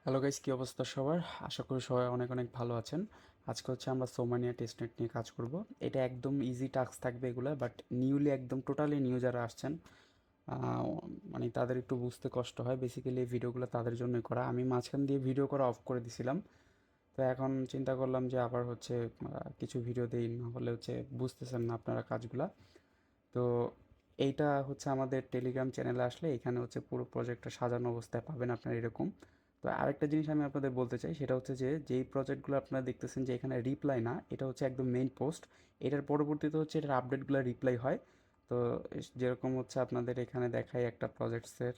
Hello guys, কী অবস্থা সবার? আশা করি সবাই অনেক অনেক ভালো আছেন। আজকে হচ্ছে আমরা সোমানিয়া টেস্টনেট নিয়ে কাজ করব। এটা একদম ইজি টাস্ক থাকবে এগুলো, বাট নিউলি একদম টোটালি নিউ যারা আসছেন আহ, মানে তাদের একটু বুঝতে কষ্ট হয়। বেসিক্যালি এই ভিডিওগুলো তাদের জন্যই করা। আমি মাঝখান দিয়ে ভিডিও করা অফ করে দিছিলাম, তো এখন চিন্তা করলাম যে আবার হচ্ছে কিছু ভিডিও দিই, না হলে হচ্ছে বুঝতেছেন না আপনারা কাজগুলা। তো এইটা হচ্ছে আমাদের টেলিগ্রাম চ্যানেলে আসলে এখানে হচ্ছে পুরো প্রজেক্টটা সাজানো অবস্থায় পাবেন আপনারা এরকম। তো আরেকটা জিনিস আমি আপনাদের বলতে চাই, সেটা হচ্ছে যে যেই প্রজেক্টগুলো আপনারা দেখতেছেন যে এখানে রিপ্লাই না, এটা হচ্ছে একদম মেইন পোস্ট। এটার পরবর্তীতে হচ্ছে এটার আপডেটগুলো রিপ্লাই হয়। তো যেরকম হচ্ছে আপনাদের এখানে দেখায় একটা প্রজেক্টসের,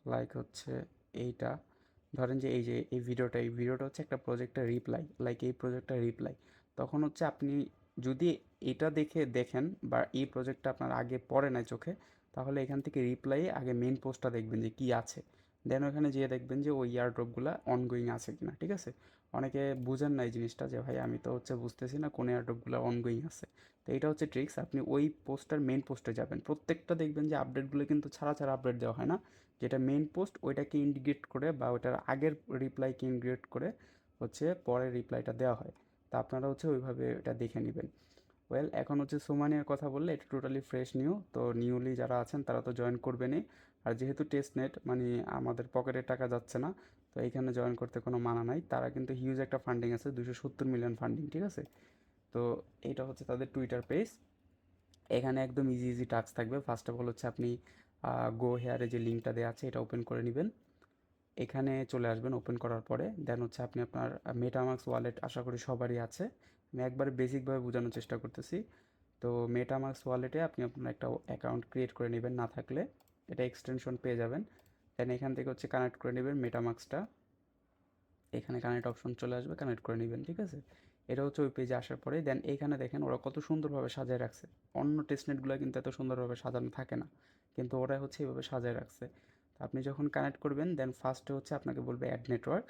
লাইক হচ্ছে এইটা, ধরেন যে এই ভিডিওটা হচ্ছে একটা প্রজেক্টের রিপ্লাই, লাইক এই প্রজেক্টটা রিপ্লাই। তখন হচ্ছে আপনি যদি এটা দেখেন বা এই প্রজেক্টটা আপনার আগে পড়ে নাই চোখে, তাহলে এখান থেকে রিপ্লাই আগে মেন পোস্টটা দেখবেন যে কি আছে। দেন ওখানে যেয়ে দেখবেন যে ওই ইয়ারড্রপগুলো অনগোয়িং আছে কিনা, ঠিক আছে? অনেকে বুঝেন না এই জিনিসটা, যে ভাই আমি তো হচ্ছে বুঝতেছি না কোন এয়ারড্রপগুলো অনগোয়িং আছে। তো এটা হচ্ছে ট্রিক্স, আপনি ওই পোস্টটার মেন পোস্টে যাবেন। প্রত্যেকটা দেখবেন যে আপডেটগুলো কিন্তু ছাড়া ছাড়া আপডেট দেওয়া হয় না, যেটা মেন পোস্ট ওইটাকে ইন্ডিকেট করে বা ওইটার আগের রিপ্লাইকে ইন্ডিকেট করে হচ্ছে পরের রিপ্লাইটা দেওয়া হয়। তা আপনারা হচ্ছে ওইভাবে এটা দেখে নেবেন। ওয়েল, এখন হচ্ছে সোমানিয়ার কথা বললে এটা টোটালি ফ্রেশ নিউ, তো নিউলি যারা আছেন তারা তো জয়েন করবেনই। আর যেহেতু টেস্ট নেট মানে আমাদের পকেটের টাকা যাচ্ছে না, তো এইখানে জয়েন করতে কোনো মানা নাই। তারা কিন্তু হিউজ একটা ফান্ডিং আছে, 270 মিলিয়ন ফান্ডিং, ঠিক আছে? তো এইটা হচ্ছে তাদের টুইটার পেজ। এখানে একদম ইজি ইজি টাস্ক থাকবে। ফার্স্ট অফ অল হচ্ছে আপনি গো হেয়ারে যে লিঙ্কটা দেওয়া আছে এটা ওপেন করে নেবেন। এখানে চলে আসবেন ওপেন করার পরে, দেন হচ্ছে আপনি আপনার মেটামাক্স ওয়ালেট আশা করি সবারই আছে। আমি একবারে বেসিকভাবে বোঝানোর চেষ্টা করতেছি। তো মেটামাক্স ওয়ালেটে আপনি আপনার একটা অ্যাকাউন্ট ক্রিয়েট করে নেবেন, না থাকলে এটা এক্সটেনশন পেয়ে যাবেন। দেন এখান থেকে হচ্ছে কানেক্ট করে নেবেন মেটামাক্সটা। এখানে কানেক্ট অপশন চলে আসবে, কানেক্ট করে নেবেন, ঠিক আছে? এটা হচ্ছে ওই পেজে আসার পরে দেন এইখানে দেখেন ওরা কত সুন্দরভাবে সাজায় রাখছে। অন্য টেস্টনেটগুলো কিন্তু এত সুন্দরভাবে সাজানো থাকে না, কিন্তু ওরা হচ্ছে এইভাবে সাজায় রাখছে। তো আপনি যখন কানেক্ট করবেন দেন ফার্স্টে হচ্ছে আপনাকে বলবে অ্যাড নেটওয়ার্ক।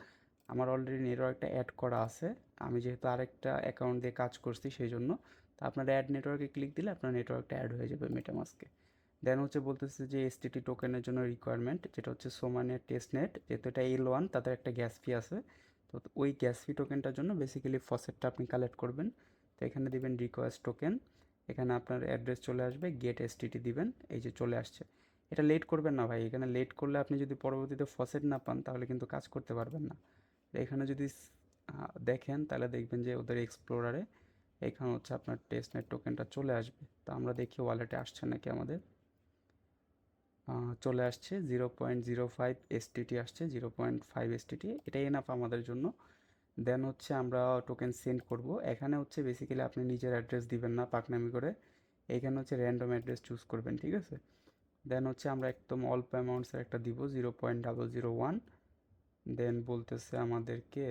আমার অলরেডি নেটওয়ার্কটা অ্যাড করা আছে, আমি যেহেতু আরেকটা অ্যাকাউন্ট দিয়ে কাজ করছি সেই জন্য। তো আপনার অ্যাড নেটওয়ার্কে ক্লিক দিলে আপনার নেটওয়ার্কটা অ্যাড হয়ে যাবে মেটামাস্কে। দেন হচ্ছে বলতেছে যে এসটিটি টোকেনের জন্য রিকোয়ারমেন্ট, যেটা হচ্ছে সোমানের টেস্টনেট, যেহেতু এটা L1 তাদের একটা গ্যাস ফি আছে। তো ওই গ্যাস ফি টোকেনটার জন্য বেসিক্যালি ফসেটটা আপনি কালেক্ট করবেন। তো এখানে দিবেন রিকোয়েস্ট টোকেন, এখানে আপনার অ্যাড্রেস চলে আসবে, গেট এসটিটি দিবেন, এই যে চলে আসছে। এটা লেট করবেন না ভাই, এখানে লেট করলে আপনি যদি পরবর্তীতে ফসেট না পান তাহলে কিন্তু কাজ করতে পারবেন না। তো এখানে যদি দেখেন তাহলে দেখবেন যে ওদের এক্সপ্লোরারে এখানে হচ্ছে আপনার টেস্টনেট টোকেনটা চলে আসবে। তো আমরা দেখি ওয়ালেটে আসছে নাকি আমাদের। চলে আসছে 0.05 এসটিটি, আসছে 0.5 এসটিটি, এটাই এনাফ আমাদের জন্য। দেন হচ্ছে আমরা টোকেন সেন্ড করব। এখানে হচ্ছে বেসিক্যালি আপনি নিজের অ্যাড্রেস দিবেন না পাকনামি করে, এখানে হচ্ছে র্যান্ডম অ্যাড্রেস চুজ করবেন, ঠিক আছে? দেন হচ্ছে আমরা একদম অল্প অ্যামাউন্টসের একটা দিব, 0.001। দেন বলতেছে আমাদেরকে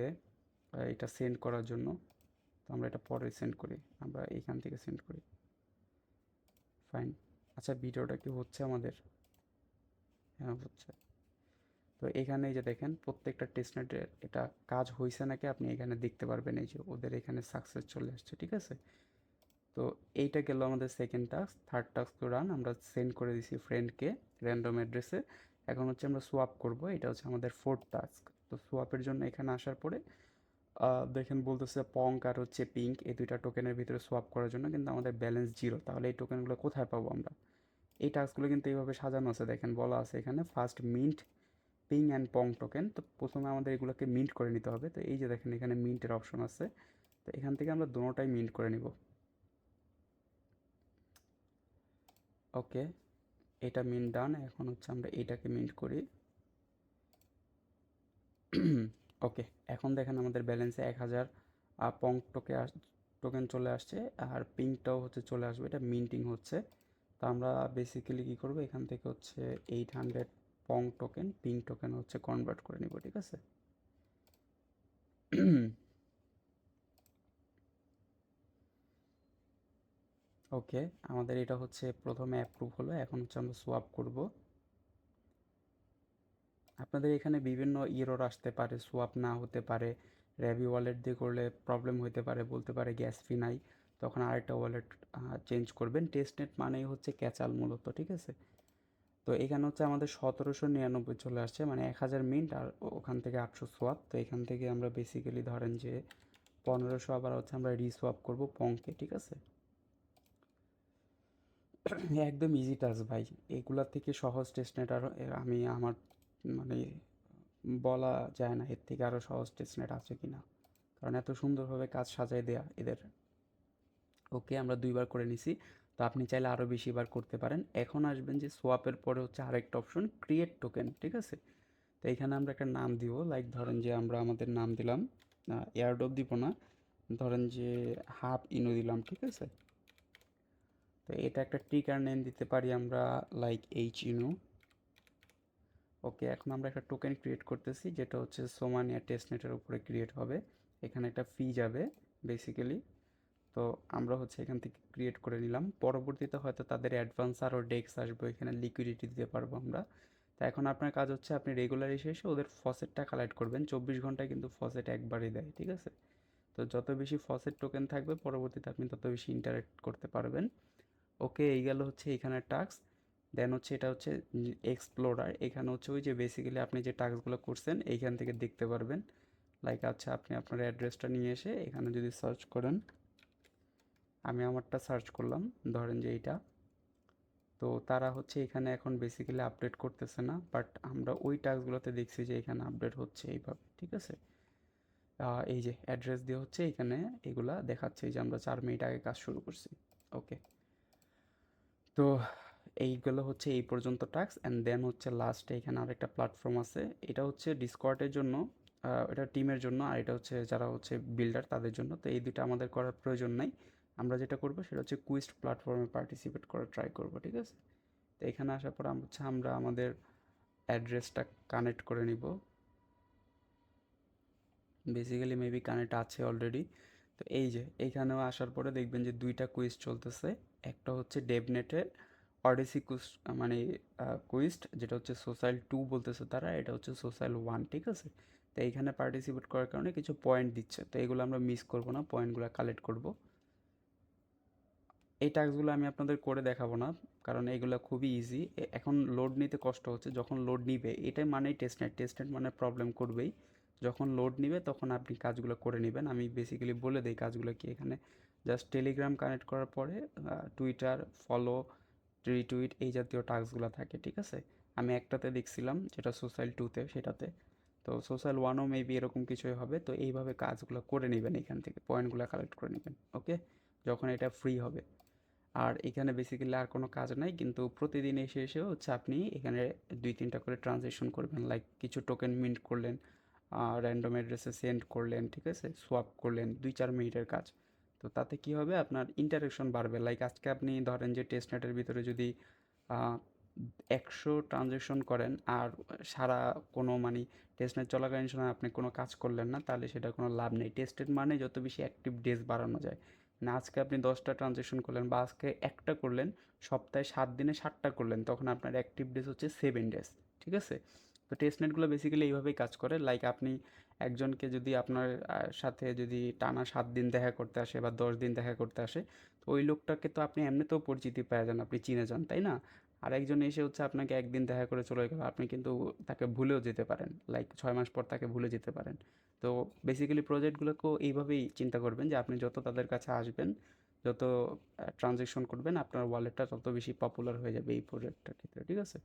এটা সেন্ড করার জন্য। তো আমরা এটা পরে সেন্ড করি, আমরা এইখান থেকে সেন্ড করি। ফাইন। আচ্ছা, ভিডিওটা কি হচ্ছে আমাদের? হ্যাঁ, হচ্ছে। তো এখানে এই যে দেখেন প্রত্যেকটা টেস্টনেটের এটা কাজ হয়েছে নাকি আপনি এখানে দেখতে পারবেন, এই যে ওদের এখানে সাকসেস চলে আসছে, ঠিক আছে? তো এইটা গেল আমাদের সেকেন্ড টাস্ক। থার্ড টাস্ক তো রান, আমরা সেন্ড করে দিছি ফ্রেন্ডকে র্যান্ডম অ্যাড্রেসে। এখন হচ্ছে আমরা সোয়াপ করব, এটা হচ্ছে আমাদের ফোর্থ টাস্ক। তো সোয়াপের জন্য এখানে আসার পরে দেখেন বলতেছে পঙ্ক আর হচ্ছে পিঙ্ক, এই দুইটা টোকেনের ভিতরে সোয়াপ করার জন্য, কিন্তু আমাদের ব্যালেন্স জিরো। তাহলে এই টোকেনগুলো কোথায় পাবো আমরা? এই টাস্কগুলো কিন্তু এইভাবে সাজানো আছে, দেখেন বলা আছে এখানে first mint ping and pong token. তো প্রথমে আমাদের এগুলোকে মিন্ট করে নিতে হবে। তো এই যে দেখেন এখানে মিন্টের অপশন আছে, তো এখান থেকে আমরা দুটোটাই মিন্ট করে নিব। ওকে, এটা মিন্ট ডান। এখন হচ্ছে আমরা এইটাকে মিন্ট করি। ওকে, এখন দেখেন আমাদের ব্যালেন্সে 1000 পং টোকেন চলে আসছে, আর পিঙ্কটাও হচ্ছে চলে আসবে, এটা মিন্টিং হচ্ছে। তো আমরা বেসিক্যালি কী করবো, এখান থেকে হচ্ছে 800 পং টোকেন পিঙ্ক টোকেন হচ্ছে কনভার্ট করে নিব, ঠিক আছে? ওকে, আমাদের এটা হচ্ছে প্রথমে অ্যাপ্রুভ হলো, এখন হচ্ছে আমরা সোয়াপ করব। আপনাদের এখানে বিভিন্ন ইরর আসতে পারে, সোয়াপ না হতে পারে, র্যাবি ওয়ালেট দিয়ে করলে প্রবলেম হতে পারে, বলতে পারে গ্যাস ফি নাই, তখন আরেকটা ওয়ালেট চেঞ্জ করবেন। টেস্টনেট মানেই হচ্ছে ক্যাচাল মূলত, ঠিক আছে? তো এখানে হচ্ছে আমাদের 1799 চলে আসছে, মানে 1000 মিন্ট আর ওখান থেকে 800 সোয়াপ। তো এখান থেকে আমরা বেসিক্যালি ধরেন যে 1500 আবার হচ্ছে আমরা রিসোয়াপ করবো পংকে, ঠিক আছে? একদম ইজি টাস্ক ভাই, এগুলার থেকে সহজ টেস্টনেট আর আমি আমার মানে বলা যায় না এর থেকে আরও সহজ টেস্টনেট আছে কি না, কারণ এত সুন্দরভাবে কাজ সাজায় দেয়া এদের। ওকে, আমরা 2বার করে নিছি। তো আপনি চাইলে আরও বেশিবার করতে পারেন। এখন আসবেন যে সোয়াপের পরে হচ্ছে আরেকটা অপশন, ক্রিয়েট টোকেন, ঠিক আছে? তো এখানে আমরা একটা নাম দিব, লাইক ধরেন যে আমরা আমাদের নাম দিলাম, এয়ারড্রপ দিব না, ধরেন যে হাফ ইনো দিলাম, ঠিক আছে? তো এটা একটা ট্রিগার নেম দিতে পারি আমরা, লাইক এইচ ইনো। ওকে, এখন আমরা একটা টোকেন ক্রিয়েট করতেছি যেটা হচ্ছে সোমানিয়া টেস্টনেটের উপরে ক্রিয়েট হবে। এখানে একটা ফি যাবে বেসিক্যালি। তো আমরা হচ্ছে এখান থেকে ক্রিয়েট করে নিলাম, পরবর্তীতে হয়তো তাদের অ্যাডভান্স আরও ডেক্স আসবে, এখানে লিকুইডিটি দিতে পারবো আমরা। তো এখন আপনার কাজ হচ্ছে আপনি রেগুলার এসে এসে ওদের ফসেটটা কালেক্ট করবেন, 24 ঘন্টায় কিন্তু ফসেট একবারই দেয়, ঠিক আছে? তো যত বেশি ফসেট টোকেন থাকবে পরবর্তীতে আপনি তত বেশি ইন্টারেক্ট করতে পারবেন। ওকে, এই গেল হচ্ছে এখানে টাস্ক। দেন হচ্ছে এটা হচ্ছে এক্সপ্লোরার, এখানে হচ্ছে ওই যে বেসিক্যালি আপনি যে টাস্কগুলো করছেন এইখান থেকে দেখতে পারবেন। লাইক আচ্ছা, আপনি আপনার অ্যাড্রেসটা নিয়ে এসে এখানে যদি সার্চ করেন, আমি আমারটা সার্চ করলাম ধরেন যে এইটা, তো তারা হচ্ছে এখানে এখন বেসিক্যালি আপডেট করতেছে না, বাট আমরা ওই টাস্কগুলোতে দেখছি যে এখানে আপডেট হচ্ছে এইভাবে, ঠিক আছে? এই যে অ্যাড্রেস দিয়ে হচ্ছে এখানে এগুলা দেখাচ্ছে যে আমরা 4 মিনিট আগে কাজ শুরু করছি। ওকে, তো এইগুলো হচ্ছে এই পর্যন্ত টাস্ক। অ্যান্ড দেন হচ্ছে লাস্টে এখানে আরেকটা প্ল্যাটফর্ম আছে, এটা হচ্ছে ডিসকর্ডের জন্য, এটা টিমের জন্য, আর এটা হচ্ছে যারা হচ্ছে বিল্ডার তাদের জন্য। তো এই দুটো আমাদের করার প্রয়োজন নাই, আমরা যেটা করবো সেটা হচ্ছে কুইস্ট প্ল্যাটফর্মে পার্টিসিপেট করার ট্রাই করবো, ঠিক আছে? তো এখানে আসার পর হচ্ছে আমরা আমাদের অ্যাড্রেসটা কানেক্ট করে নিব, বেসিক্যালি মেবি কানেক্ট আছে অলরেডি। তো এই যে এইখানেও আসার পরে দেখবেন যে দুইটা কুইজ চলতেছে, একটা হচ্ছে ডেভনেটের অডিসি কুইজ, মানে কুইস্ট যেটা হচ্ছে সোশ্যাল 2 বলতেছে তারা, এটা হচ্ছে সোশ্যাল 1, ঠিক আছে? তো এইখানে পার্টিসিপেট করার কারণে কিছু পয়েন্ট দিচ্ছে, তো এগুলো আমরা মিস করব না, পয়েন্টগুলো কালেক্ট করব। এই টাস্কগুলো আমি আপনাদের করে দেখাবো না, কারণ এগুলো খুবই ইজি। এখন লোড নিতে কষ্ট হচ্ছে, যখন লোড নিবে এটাই মানেই টেস্টনেট, টেস্টনেট মানে প্রবলেম করবেই। যখন লোড নিবে তখন আপনি কাজগুলো করে নেবেন। আমি বেসিক্যালি বলে দিই কাজগুলো কি, এখানে জাস্ট টেলিগ্রাম কানেক্ট করার পরে টুইটার ফলো, রিটুইট এই জাতীয় টাস্কগুলো থাকে, ঠিক আছে? আমি একটাতে দেখছিলাম যেটা সোশ্যাল 2তে, সেটাতে। তো সোশ্যাল 1ও মেবি এরকম কিছুই হবে। তো এইভাবে কাজগুলো করে নেবেন, এখান থেকে পয়েন্টগুলো কালেক্ট করে নেবেন, ওকে? যখন এটা ফ্রি হবে। আর এখানে বেসিক্যালি আর কোনো কাজ নাই, কিন্তু প্রতিদিন এসে এসেও হচ্ছে আপনি এখানে 2-3টা করে ট্রানজ্যাকশন করবেন, লাইক কিছু টোকেন মিন্ট করলেন, র্যান্ডম অ্যাড্রেসে সেন্ড করলেন, ঠিক আছে? সোয়াপ করলেন, 2-4 মিনিটের কাজ। তো তাতে কি হবে, আপনার ইন্টারেকশন বাড়বে। লাইক আজকে আপনি ধরেন যে টেস্টনেটের ভিতরে যদি 100 ট্রানজ্যাকশন করেন আর সারা কোনো মানে টেস্টনেট চলাকালীন সময় আপনি কোনো কাজ করলেন না, তাহলে সেটা কোনো লাভ নেই। টেস্টেড মানে যত বেশি অ্যাক্টিভ ডেজ বাড়ানো যায়, না আজকে আপনি 10টা ট্রানজ্যাকশন করলেন বা আজকে একটা করলেন, সপ্তাহে 7 দিনে 7টা করলেন, তখন আপনার অ্যাক্টিভ ডেজ হচ্ছে 7 ডেজ, ঠিক আছে? তো টেস্টনেটগুলো বেসিক্যালি এইভাবেই কাজ করে। লাইক আপনি একজনকে যদি আপনার সাথে যদি টানা 7 দিন দেখা করতে আসে বা 10 দিন দেখা করতে আসে, তো ওই লোকটাকে তো আপনি এমনিতেও পরিচিতি পেয়ে যান, আপনি চিনে যান, তাই না? আর একজন এসে হচ্ছে আপনাকে একদিন দেখা করে চলে গেল, আপনি কিন্তু তাকে ভুলেও যেতে পারেন, লাইক 6 মাস পর তাকে ভুলে যেতে পারেন। তো বেসিক্যালি প্রজেক্টগুলোকেও এইভাবেই চিন্তা করবেন যে আপনি যত তাদের কাছে আসবেন, যত ট্রানজেকশন করবেন, আপনার ওয়ালেটটা তত বেশি পপুলার হয়ে যাবে এই প্রজেক্টটার ক্ষেত্রে, ঠিক আছে?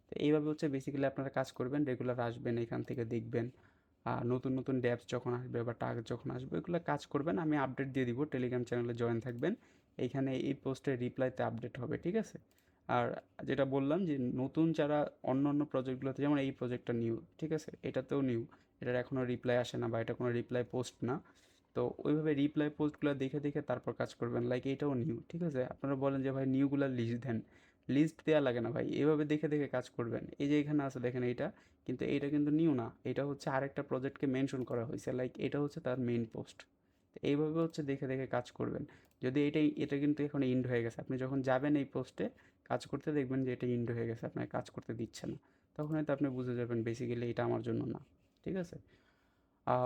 তো এইভাবে হচ্ছে বেসিক্যালি আপনারা কাজ করবেন, রেগুলার আসবেন, এখান থেকে দেখবেন নতুন নতুন ড্যাপস যখন আসবে বা টাস্ক যখন আসবে এগুলো কাজ করবেন, আমি আপডেট দিয়ে দিব, টেলিগ্রাম চ্যানেলে জয়েন থাকবেন, এইখানে এই পোস্টের রিপ্লাইতে আপডেট হবে, ঠিক আছে? আর যেটা বললাম যে নতুন যারা অন্য অন্য প্রজেক্টগুলোতে, যেমন এই প্রজেক্টটা নিউ, ঠিক আছে? এটাতেও নিউ, এটার এখনও রিপ্লাই আসে না বা এটা কোনো রিপ্লাই পোস্ট না। তো ওইভাবে রিপ্লাই পোস্টগুলো দেখে দেখে তারপর কাজ করবেন, লাইক এটাও নিউ, ঠিক আছে? আপনারা বলেন যে ভাই নিউগুলো লিস্ট দেন, লিস্ট দেওয়া লাগে না ভাই, এভাবে দেখে দেখে কাজ করবেন। এই যে এখানে আছে দেখেন এইটা, কিন্তু এইটা কিন্তু নিউ না, এটা হচ্ছে আরেকটা প্রজেক্টকে মেনশন করা হয়েছে, লাইক এটা হচ্ছে তার মেইন পোস্ট। তো এইভাবে হচ্ছে দেখে দেখে কাজ করবেন। যদি এটা কিন্তু এখন ইন্ড হয়ে গেছে, আপনি যখন যাবেন এই পোস্টে কাজ করতে দেখবেন যে এটা ইন্ড হয়ে গেছে, আপনাকে কাজ করতে দিচ্ছে না, তখন হয়তো আপনি বুঝে যাবেন বেসিক্যালি এটা আমার জন্য না, ঠিক আছে?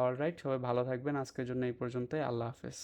অলরাইট, সবাই ভালো থাকবেন, আজকের জন্য এই পর্যন্তই, আল্লাহ হাফেজ।